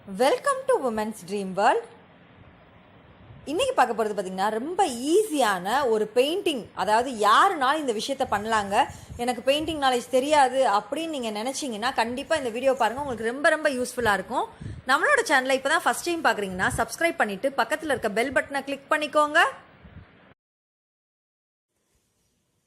Welcome to women's dream world. இன்னைக்கு பார்க்க போகிறது பார்த்தீங்கன்னா ரொம்ப ஈஸியான ஒரு பெயிண்டிங். அதாவது யாருனாலும் இந்த விஷயத்த பண்ணலாங்க. எனக்கு பெயிண்டிங் நாலேஜ் தெரியாது அப்படின்னு நீங்கள் நினச்சிங்கன்னா கண்டிப்பாக இந்த வீடியோ பாருங்கள், உங்களுக்கு ரொம்ப ரொம்ப யூஸ்ஃபுல்லாக இருக்கும். நம்மளோட சேனலை இப்போ தான் ஃபஸ்ட் டைம் பார்க்குறீங்கன்னா சப்ஸ்கிரைப் பண்ணிவிட்டு பக்கத்தில் இருக்க பெல் பட்டனை கிளிக் பண்ணிக்கோங்க.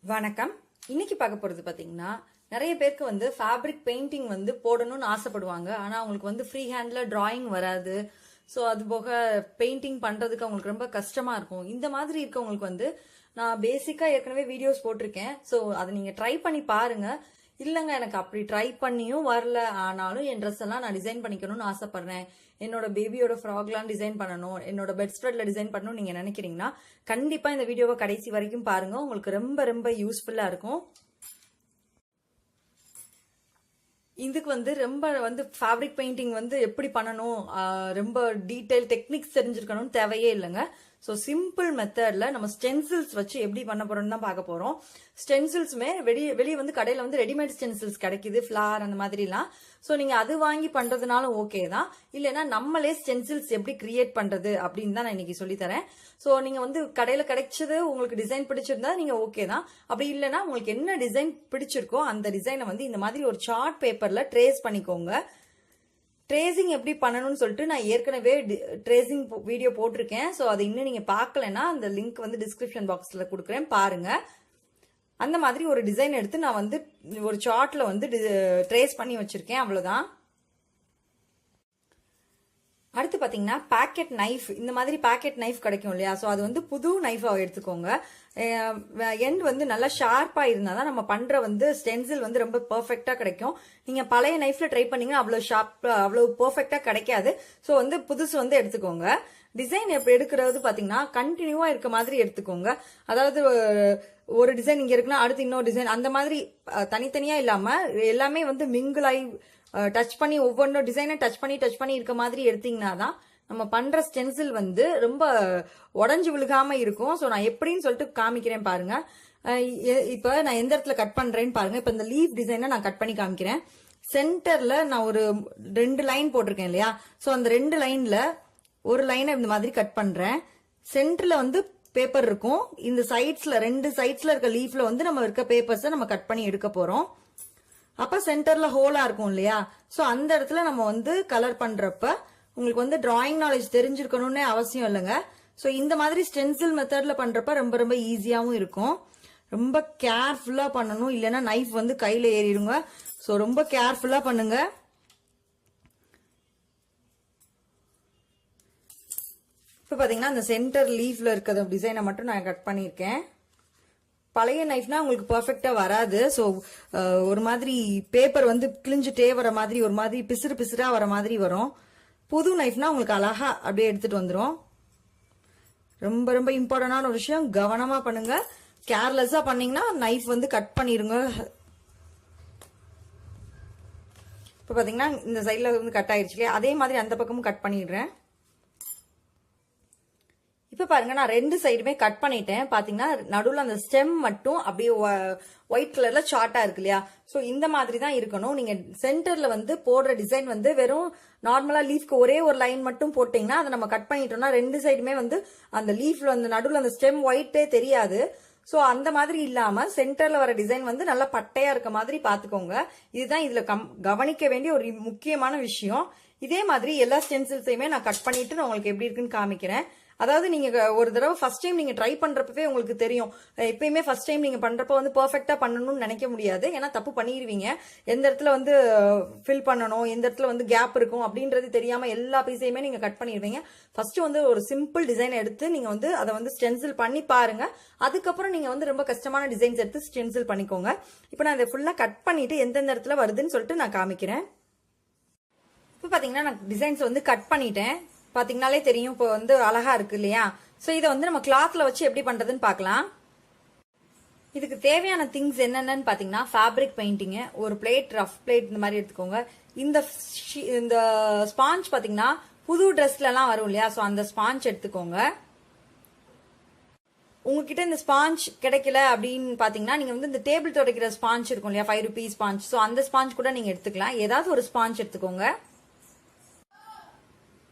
வணக்கம். இன்னைக்கு பார்க்க போகிறது பார்த்தீங்கன்னா, நிறைய பேருக்கு ஃபேப்ரிக் பெயிண்டிங் போடணும்னு ஆசைப்படுவாங்க. ஆனால் அவங்களுக்கு ஃப்ரீ ஹேண்டில் டிராயிங் வராது. ஸோ அது போக பெயிண்டிங் பண்ணுறதுக்கு அவங்களுக்கு ரொம்ப கஷ்டமாக இருக்கும். இந்த மாதிரி இருக்கவங்களுக்கு நான் பேசிக்காக ஏற்கனவே வீடியோஸ் போட்டிருக்கேன். ஸோ அதை நீங்கள் ட்ரை பண்ணி பாருங்கள். இல்லைங்க எனக்கு அப்படி ட்ரை பண்ணியும் வரல, ஆனாலும் என் ட்ரெஸ் எல்லாம் நான் டிசைன் பண்ணிக்கணும்னு ஆசைப்படுறேன், என்னோட பேபியோட ஃப்ராக்லாம் டிசைன் பண்ணணும், என்னோட பெட் ஸ்ப்ரெட்ல டிசைன் பண்ணணும் நீங்கள் நினைக்கிறீங்கன்னா கண்டிப்பாக இந்த வீடியோவை கடைசி வரைக்கும் பாருங்கள். உங்களுக்கு ரொம்ப ரொம்ப யூஸ்ஃபுல்லாக இருக்கும். இதுக்கு ரொம்ப ஃபேப்ரிக் பெயிண்டிங் எப்படி பண்ணணும், ரொம்ப டீடைல் டெக்னிக்ஸ் தெரிஞ்சிருக்கணும்னு தேவையே இல்லைங்க. ஸோ சிம்பிள் மெத்தட்ல நம்ம ஸ்டென்சில்ஸ் வச்சு எப்படி பண்ண போறோம்னு தான் பார்க்க போறோம். ஸ்டென்சில்ஸுமே வெளியே கடையில் ரெடிமேட் ஸ்டென்சில்ஸ் கிடைக்குது, ஃபிளார் அந்த மாதிரிலாம். ஸோ நீங்க அது வாங்கி பண்றதுனாலும் ஓகே தான். இல்லைன்னா நம்மளே ஸ்டென்சில்ஸ் எப்படி கிரியேட் பண்றது அப்படின்னு தான் நான் இன்னைக்கு சொல்லித்தரேன். ஸோ நீங்க கடையில கிடைச்சது உங்களுக்கு டிசைன் பிடிச்சிருந்தா நீங்க ஓகே தான். அப்படி இல்லைன்னா உங்களுக்கு என்ன டிசைன் பிடிச்சிருக்கோ அந்த டிசைனை இந்த மாதிரி ஒரு சார்ட் பேப்பர்ல ட்ரேஸ் பண்ணிக்கோங்க. ட்ரேசிங் எப்படி பண்ணணும்னு சொல்லிட்டு நான் ஏற்கனவே ட்ரேசிங் வீடியோ போட்டிருக்கேன். ஸோ அதை இன்னும் நீங்க பார்க்கலன்னா அந்த லிங்க் டிஸ்கிரிப்ஷன் பாக்ஸ்ல கொடுக்குறேன், பாருங்க. அந்த மாதிரி ஒரு டிசைன் எடுத்து நான் ஒரு சார்ட்ல ட்ரேஸ் பண்ணி வச்சிருக்கேன், அவ்வளவுதான். அடுத்து பாத்தீங்கன்னா பாக்கெட் நைஃப். இந்த மாதிரி பாக்கெட் நைஃப் கிடைக்கும் இல்லையா? ஸோ அது புது நைஃபா எடுத்துக்கோங்க. எண்ட் நல்லா ஷார்ப்பா இருந்தாதான் நம்ம பண்ற ஸ்டென்சில் ரொம்ப பெர்ஃபெக்டா கிடைக்கும். நீங்க பழைய நைஃப்ல ட்ரை பண்ணீங்கன்னா அவ்வளவு ஷார்ப்பா அவ்வளவு பெர்ஃபெக்டா கிடைக்காது. ஸோ புதுசு எடுத்துக்கோங்க. டிசைன் எப்படி எடுக்கிறது பாத்தீங்கன்னா கண்டினியூவா இருக்க மாதிரி எடுத்துக்கோங்க. அதாவது ஒரு டிசைன் இங்க இருக்குன்னா அடுத்து இன்னொரு டிசைன், அந்த மாதிரி தனித்தனியா இல்லாம எல்லாமே மிங்கிள் ஆகி டச் பண்ணி ஒவ்வொன்றும் டிசைனை டச் பண்ணி இருக்க மாதிரி எடுத்தீங்கன்னா தான் நம்ம பண்ற ஸ்டென்சில் ரொம்ப உடஞ்சு விழுகாம இருக்கும். ஸோ நான் எப்படின்னு சொல்லிட்டு காமிக்கிறேன் பாருங்க. இப்ப நான் எந்த இடத்துல கட் பண்றேன்னு பாருங்க. இப்ப இந்த லீஃப் டிசைனை நான் கட் பண்ணி காமிக்கிறேன். சென்டர்ல நான் ஒரு 2 லைன் போட்டிருக்கேன் இல்லையா? ஸோ அந்த 2 லைன்ல ஒரு லைனை இந்த மாதிரி கட் பண்றேன். சென்டர்ல பேப்பர் இருக்கும். இந்த சைட்ஸ்ல 2 சைட்ஸ்ல இருக்க லீஃப்ல நம்ம இருக்க பேப்பர்ஸை நம்ம கட் பண்ணி எடுக்க போறோம். அப்ப சென்டர்ல ஹோலா இருக்கும் இல்லையா? சோ அந்த இடத்துல நம்ம கலர் பண்றப்ப உங்களுக்கு டிராயிங் நாலேஜ் தெரிஞ்சிருக்கணும்னே அவசியம் இல்லைங்க. சோ இந்த மாதிரி ஸ்டென்சில் மெத்தட்ல பண்றப்ப ரொம்ப ரொம்ப ஈஸியாவும் இருக்கும். ரொம்ப கேர்ஃபுல்லா பண்ணணும், இல்லைன்னா நைஃப் கையில ஏறிடுங்க. சோ ரொம்ப கேர்ஃபுல்லா பண்ணுங்க. இப்ப பாத்தீங்கன்னா அந்த சென்டர் லீஃப்ல இருக்கிற டிசைனை மட்டும் நான் கட் பண்ணிருக்கேன். பழைய நைஃப்னா உங்களுக்கு பெர்ஃபெக்டா வராது. ஸோ ஒரு மாதிரி பேப்பர் கிழிஞ்சுட்டே வர மாதிரி, ஒரு மாதிரி பிசுறு பிசுறா வர மாதிரி வரும். புது நைஃப்னா உங்களுக்கு அழகா அப்படியே எடுத்துட்டு வந்துடும். ரொம்ப ரொம்ப இம்பார்ட்டன்டான ஒரு விஷயம், கவனமா பண்ணுங்க. கேர்லெஸ்ஸா பண்ணீங்கன்னா நைஃப் கட் பண்ணிருங்க. இப்ப பாத்தீங்கன்னா இந்த சைட்ல கட் ஆயிடுச்சு இல்லையா? அதே மாதிரி அந்த பக்கமும் கட் பண்ணிடுறேன். இப்ப பாருங்க, நான் 2 சைடுமே கட் பண்ணிட்டேன். பாத்தீங்கன்னா நடுவுல அந்த ஸ்டெம் மட்டும் அப்படியே ஒயிட் கலர்ல ஷார்ட்டா இருக்கு இல்லையா? சோ இந்த மாதிரி தான் இருக்கணும். நீங்க சென்டர்ல போடுற டிசைன் வெறும் நார்மலா லீஃப்க்கு ஒரே ஒரு லைன் மட்டும் போட்டீங்கன்னா அதை நம்ம கட் பண்ணிட்டோம்னா 2 சைடுமே அந்த லீஃப்ல நடுவுல அந்த ஸ்டெம் ஒயிட்டே தெரியாது. சோ அந்த மாதிரி இல்லாம சென்டர்ல வர டிசைன் நல்லா பட்டையா இருக்க மாதிரி பாத்துக்கோங்க. இதுதான் இதுல கவனிக்க வேண்டிய ஒரு முக்கியமான விஷயம். இதே மாதிரி எல்லா ஸ்டென்சில்ஸையுமே நான் கட் பண்ணிட்டு நான் உங்களுக்கு எப்படி இருக்குன்னு காமிக்கிறேன். அதாவது நீங்க ஒரு தடவை ஃபர்ஸ்ட் டைம் நீங்க ட்ரை பண்றப்பவே உங்களுக்கு தெரியும். எப்பயுமே ஃபர்ஸ்ட் டைம் நீங்க பண்றப்ப பெர்ஃபெக்ட்டா பண்ணணும்னு நினைக்க முடியாது. ஏன்னா தப்பு பண்ணிடுவீங்க. எந்த இடத்துல ஃபில் பண்ணணும், எந்த இடத்துல கேப் இருக்கும் அப்படின்றது தெரியாம எல்லா பீஸையுமே நீங்க கட் பண்ணிடுவீங்க. ஃபர்ஸ்ட் ஒரு சிம்பிள் டிசைன் எடுத்து நீங்க அதை ஸ்டென்சில் பண்ணி பாருங்க. அதுக்கப்புறம் நீங்க ரொம்ப கஷ்டமான டிசைன்ஸ் எடுத்து ஸ்டென்சில் பண்ணிக்கோங்க. இப்போ நான் இதை ஃபுல்லா கட் பண்ணிட்டு எந்தெந்த இடத்துல வருதுன்னு சொல்லிட்டு நான் காமிக்கிறேன். இப்போ பாத்தீங்கன்னா நான் டிசைன்ஸ் கட் பண்ணிட்டேன். பாத்தீங்கன்னாலே தெரியும் இப்போ அழகா இருக்கு இல்லையா? சோ இதை நம்ம கிளாத்ல வச்சு எப்படி பண்றதுன்னு பார்க்கலாம். இதுக்கு தேவையான திங்ஸ் என்னென்னு பாத்தீங்கன்னா, ஃபேப்ரிக் பெயிண்டிங், ஒரு பிளேட், ரஃப் பிளேட் இந்த மாதிரி எடுத்துக்கோங்க. இந்த ஸ்பாஞ்ச் பாத்தீங்கன்னா புது ட்ரெஸ்ல எல்லாம் வரும் இல்லையா? சோ அந்த ஸ்பாஞ்ச் எடுத்துக்கோங்க. உங்ககிட்ட இந்த ஸ்பாஞ்ச் கிடைக்கல அப்படின்னு பாத்தீங்கன்னா நீங்க இந்த டேபிள் துடைக்கிற ஸ்பாஞ்ச் இருக்கும் இல்லையா, 5 ரூபீஸ் ஸ்பாஞ்ச். சோ அந்த ஸ்பாஞ்ச் கூட நீங்க எடுத்துக்கலாம். ஏதாவது ஒரு ஸ்பாஞ்ச் எடுத்துக்கோங்க.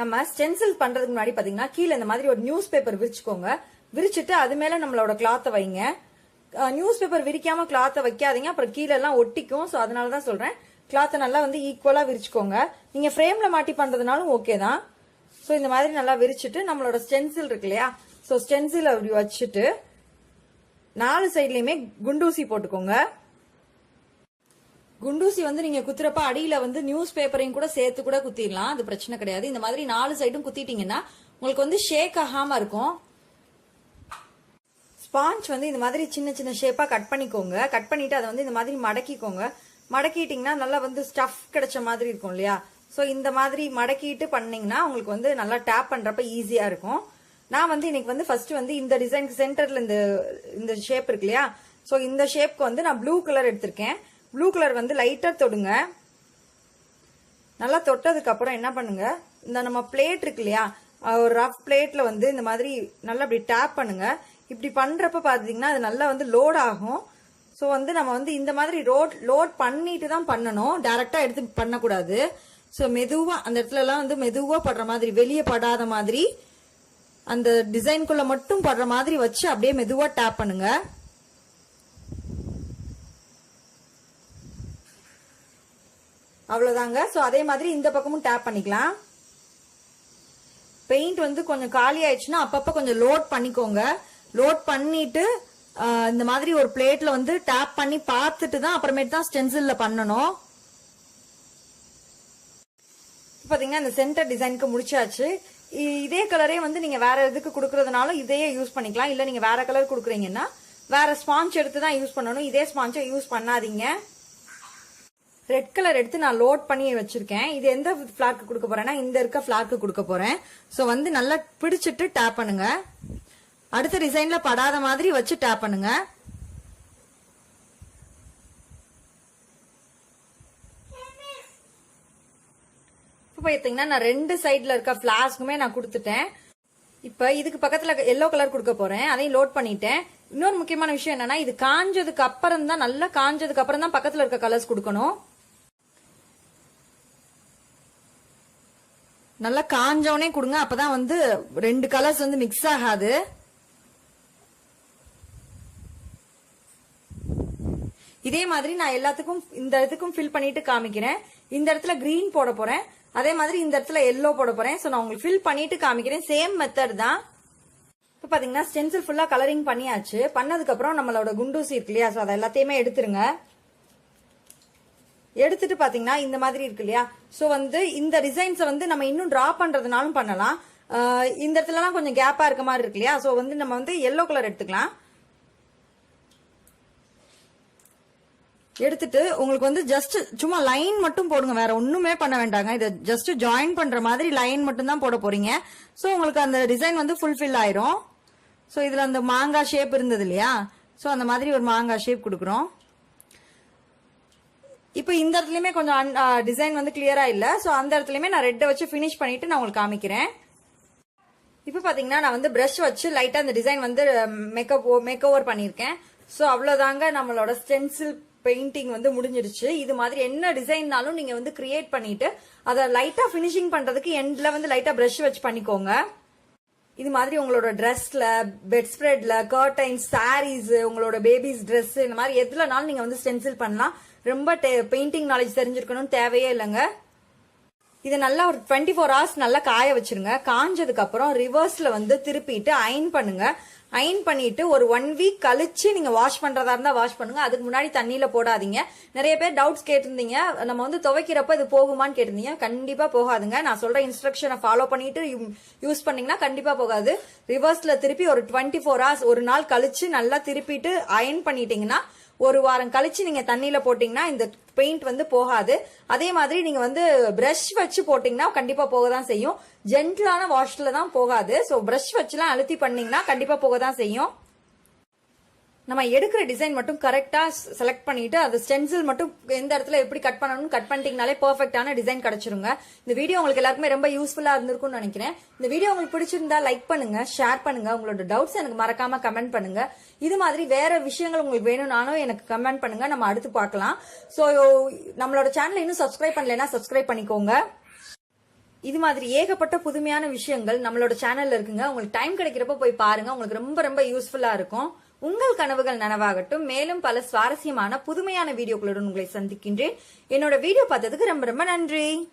நம்ம ஸ்டென்சில் பண்றதுக்கு முன்னாடி பாத்தீங்கன்னா கீழே இந்த மாதிரி ஒரு நியூஸ் பேப்பர் விரிச்சுக்கோங்க. விரிச்சிட்டு அது மேல நம்மளோட கிளாத்தை வைங்க. நியூஸ் பேப்பர் விரிக்காம கிளாத்தை வைக்காதீங்க, அப்புறம் கீழே எல்லாம் ஒட்டிக்கும். ஸோ அதனாலதான் சொல்றேன், கிளாத்தை நல்லா வந்து ஈக்குவலா விரிச்சுக்கோங்க. நீங்க ஃப்ரேம்ல மாட்டி பண்றதுனாலும் ஓகே தான். ஸோ இந்த மாதிரி நல்லா விரிச்சிட்டு நம்மளோட ஸ்டென்சில் இருக்கு இல்லையா, ஸோ ஸ்டென்சில் அப்படி வச்சுட்டு 4 சைட்லயுமே குண்டூசி போட்டுக்கோங்க. குண்டூசி வந்து நீங்க குத்துறப்ப அடியில வந்து நியூஸ் பேப்பரையும் கூட சேர்த்து கூட குத்திடலாம், அது பிரச்சனை கிடையாது. இந்த மாதிரி 4 சைடும் குத்திட்டீங்கன்னா உங்களுக்கு வந்து ஷேக் ஆகாம இருக்கும். ஸ்பாஞ்ச் வந்து இந்த மாதிரி சின்ன சின்ன ஷேப்பா கட் பண்ணிக்கோங்க. கட் பண்ணிட்டு அதை வந்து இந்த மாதிரி மடக்கிக்கோங்க. மடக்கிட்டீங்கன்னா நல்லா வந்து ஸ்டஃப் கிடைச்ச மாதிரி இருக்கும் இல்லையா. ஸோ இந்த மாதிரி மடக்கிட்டு பண்ணீங்கன்னா உங்களுக்கு வந்து நல்லா டேப் பண்றப்ப ஈஸியா இருக்கும். நான் வந்து இன்னைக்கு வந்து ஃபர்ஸ்ட் வந்து இந்த டிசைனுக்கு சென்டர்ல இந்த ஷேப் இருக்கு இல்லையா, ஸோ இந்த ஷேப்க்கு வந்து நான் ப்ளூ கலர் எடுத்திருக்கேன். ப்ளூ கலர் வந்து லைட்டா தொடுங்க. நல்லா தொட்டதுக்கு அப்புறம் என்ன பண்ணுங்க, இந்த நம்ம பிளேட் இருக்கு இல்லையா, ஒரு ரஃப் பிளேட்ல வந்து இந்த மாதிரி நல்லா இப்படி டேப் பண்ணுங்க. இப்படி பண்றப்ப பாத்தீங்கன்னா அது நல்லா வந்து லோட் ஆகும். ஸோ வந்து நம்ம வந்து இந்த மாதிரி லோட் பண்ணிட்டு தான் பண்ணணும், டைரக்டா எடுத்து பண்ணக்கூடாது. ஸோ மெதுவா அந்த இடத்துல எல்லாம் வந்து மெதுவா படுற மாதிரி, வெளியே படாத மாதிரி, அந்த டிசைனுக்குள்ள மட்டும் படுற மாதிரி வச்சு அப்படியே மெதுவா டேப் பண்ணுங்க. அவ்வளவுதாங்க. ஸோ அதே மாதிரி இந்த பக்கமும் டேப் பண்ணிக்கலாம். பெயிண்ட் வந்து கொஞ்சம் காலி ஆயிடுச்சுன்னா அப்பப்ப கொஞ்சம் லோட் பண்ணிக்கோங்க. லோட் பண்ணிட்டு இந்த மாதிரி ஒரு பிளேட்ல வந்து டேப் பண்ணி பார்த்துட்டு தான் அப்புறமேட்டு தான் ஸ்டென்சில்ல பண்ணணும். பாத்தீங்கன்னா இந்த சென்டர் டிசைனுக்கு முடிச்சாச்சு. இதே கலரே வந்து நீங்க வேற எதுக்கு கொடுக்கறதுனாலும் இதையே யூஸ் பண்ணிக்கலாம். இல்ல நீங்க வேற கலர் கொடுக்குறீங்கன்னா வேற ஸ்பாஞ்ச் எடுத்து தான் யூஸ் பண்ணணும். இதே ஸ்பாஞ்சை யூஸ் பண்ணாதீங்க. ரெட் கலர் எடுத்து நான் லோட் பண்ணி வச்சிருக்கேன். இது எந்த ஃபிளார்க்கு கொடுக்க போறேன்னா இந்த இருக்க ஃபிளார்க்கு கொடுக்க போறேன். ஸோ வந்து நல்லா பிடிச்சிட்டு டேப் பண்ணுங்க. அடுத்த டிசைன்ல படாத மாதிரி வச்சு டேப் பண்ணுங்க. இப்ப பாத்தீங்கன்னா நான் 2 சைட்ல இருக்க ஃபிளாஸ்க்குமே நான் கொடுத்துட்டேன். இப்ப இதுக்கு பக்கத்துல எல்லோ கலர் கொடுக்க போறேன், அதையும் லோட் பண்ணிட்டேன். இன்னொரு முக்கியமான விஷயம் என்னன்னா, இது காஞ்சதுக்கு அப்புறம் தான், நல்லா காஞ்சதுக்கு அப்புறம் தான் பக்கத்துல இருக்க கலர்ஸ் கொடுக்கணும். நல்லா காஞ்சவனே கொடுங்க, அப்பதான் வந்து 2 கலர்ஸ் வந்து மிக்ஸ் ஆகாது. இதே மாதிரி நான் எல்லாத்துக்கும் இந்த இடத்துக்கும் ஃபில் பண்ணிட்டு காமிக்கிறேன். இந்த இடத்துல கிரீன் போட போறேன், அதே மாதிரி இந்த இடத்துல எல்லோ போட போறேன். சோ நான் உங்களுக்கு ஃபில் பண்ணிட்டு காமிக்கிறேன். சேம் மெத்தட் தான். இப்ப பாத்தீங்கன்னா ஸ்டென்சில் ஃபுல்லா கலரிங் பண்ணியாச்சு. பண்ணதுக்கு அப்புறம் நம்மளோட குண்டூசி இருக்கு இல்லையா, சோ அதை எல்லாத்தையுமே எடுத்துருங்க. எடுத்துட்டு பாத்தீங்கன்னா இந்த மாதிரி இருக்கு இல்லையா, சோ வந்து இந்த டிசைன்ஸை வந்து நம்ம இன்னும் டிரா பண்றதுனாலும் பண்ணலாம். இந்த இடத்துல எல்லாம் கொஞ்சம் கேப்பா இருக்க மாதிரி இருக்கு இல்லையா, சோ வந்து நம்ம வந்து எல்லோ கலர் எடுத்துக்கலாம். எடுத்துட்டு உங்களுக்கு வந்து ஜஸ்ட் சும்மா லைன் மட்டும் போடுங்க, வேற ஒண்ணுமே பண்ண வேண்டாங்க. இதை ஜஸ்ட் ஜாயின் பண்ற மாதிரி லைன் மட்டும் தான் போட போறீங்க. சோ உங்களுக்கு அந்த டிசைன் வந்து ஃபுல்ஃபில் ஆயிரும். சோ இதுல அந்த மாங்காய் ஷேப் இருந்தது இல்லையா, சோ அந்த மாதிரி ஒரு மாங்காய் ஷேப் கொடுக்குறோம். இப்போ இந்த இடத்துலயுமே கொஞ்சம் டிசைன் வந்து கிளியரா இல்ல, சோ அந்த இடத்துலயுமே நான் ரெட்டை வச்சு பினிஷ் பண்ணிட்டு நான் உங்களுக்கு காமிக்கிறேன். இப்ப பாத்தீங்கன்னா நான் வந்து பிரஷ் வச்சு லைட்டா அந்த டிசைன் வந்து மேக் ஓவர் பண்ணிருக்கேன். சோ அவ்வளவுதாங்க, நம்மளோட ஸ்டென்சில் பெயிண்டிங் வந்து முடிஞ்சிருச்சு. இது மாதிரி என்ன டிசைன்னாலும் நீங்க வந்து கிரியேட் பண்ணிட்டு அதை லைட்டா பினிஷிங் பண்றதுக்கு எண்ட்ல வந்து லைட்டா பிரஷ் வச்சு பண்ணிக்கோங்க. இது மாதிரி உங்களோட ட்ரெஸ்ல, பெட் ஸ்ப்ரெட்ல, கர்டைன்ஸ், சாரீஸ், உங்களோட பேபிஸ் ட்ரெஸ், இந்த மாதிரி எதுலனாலும் நீங்க வந்து ஸ்டென்சில் பண்ணலாம். ரொம்ப பெயிண்டிங் நாலேஜ் தெரிஞ்சிருக்கணும்னு தேவையே இல்லைங்க. இதை நல்லா ஒரு 24 hours நல்லா காய வச்சிருங்க. காஞ்சதுக்கு அப்புறம் ரிவர்ஸ்ல வந்து திருப்பிட்டு அயன் பண்ணுங்க. அயன் பண்ணிட்டு ஒரு 1 week கழிச்சு நீங்க வாஷ் பண்றதா இருந்தா வாஷ் பண்ணுங்க. அதுக்கு முன்னாடி தண்ணியில போடாதீங்க. நிறைய பேர் டவுட்ஸ் கேட்டிருந்தீங்க, நம்ம வந்து துவைக்கிறப்ப இது போகுமான்னு கேட்டிருந்தீங்க. கண்டிப்பா போகாதுங்க. நான் சொல்ற இன்ஸ்ட்ரக்ஷனை ஃபாலோ பண்ணிட்டு யூஸ் பண்ணீங்கன்னா கண்டிப்பா போகாது. ரிவர்ஸ்ல திருப்பி ஒரு 24 hours ஒரு நாள் கழிச்சு நல்லா திருப்பிட்டு அயன் பண்ணிட்டீங்கன்னா ஒரு வாரம் கழிச்சு நீங்க தண்ணியில போட்டீங்கன்னா இந்த பெயிண்ட் வந்து போகாது. அதே மாதிரி நீங்க வந்து பிரஷ் வச்சு போட்டீங்கன்னா கண்டிப்பா போக தான் செய்யும். ஜென்டிலான வாஷ்ல தான் போகாது. சோ பிரஷ் வச்சுலாம் அழுத்தி பண்ணீங்கன்னா கண்டிப்பா போக தான் செய்யும். நம்ம எடுக்கிற டிசைன் மட்டும் கரெக்டா செலக்ட் பண்ணிட்டு அது ஸ்டென்சில் மட்டும் எந்த இடத்துல எப்படி கட் பண்ணணும்னு கட் பண்ணிட்டீங்கனாலே பெர்ஃபெக்ட்டான டிசைன் கிடைச்சிருங்க. இந்த வீடியோ உங்களுக்கு எல்லாருக்குமே ரொம்ப யூஸ்ஃபுல்லா இருந்திருக்கும்னு நினைக்கிறேன். இந்த வீடியோ உங்களுக்கு பிடிச்சிருந்தா லைக் பண்ணுங்க, ஷேர் பண்ணுங்க, உங்களோட டவுட்ஸ் எனக்கு மறக்காம கமெண்ட் பண்ணுங்க. இது மாதிரி வேற விஷயங்கள் உங்களுக்கு வேணும்னாலும் எனக்கு கமெண்ட் பண்ணுங்க, நம்ம அடுத்து பார்க்கலாம். சோ நம்மளோட சேனலை இன்னும் சப்ஸ்கிரைப் பண்ணலைன்னா சப்ஸ்கிரைப் பண்ணிக்கோங்க. இது மாதிரி ஏகப்பட்ட புதுமையான விஷயங்கள் நம்மளோட சேனல்ல இருக்குங்க. உங்களுக்கு டைம் கிடைக்கிறப்ப போய் பாருங்க. உங்களுக்கு ரொம்ப ரொம்ப யூஸ்ஃபுல்லா இருக்கும். உங்கள் கனவுகள் நனவாகட்டும். மேலும் பல சுவாரஸ்யமான புதுமையான வீடியோக்களுடன் உங்களை சந்திக்கின்றேன். என்னோட வீடியோ பார்த்ததுக்கு ரொம்ப ரொம்ப நன்றி.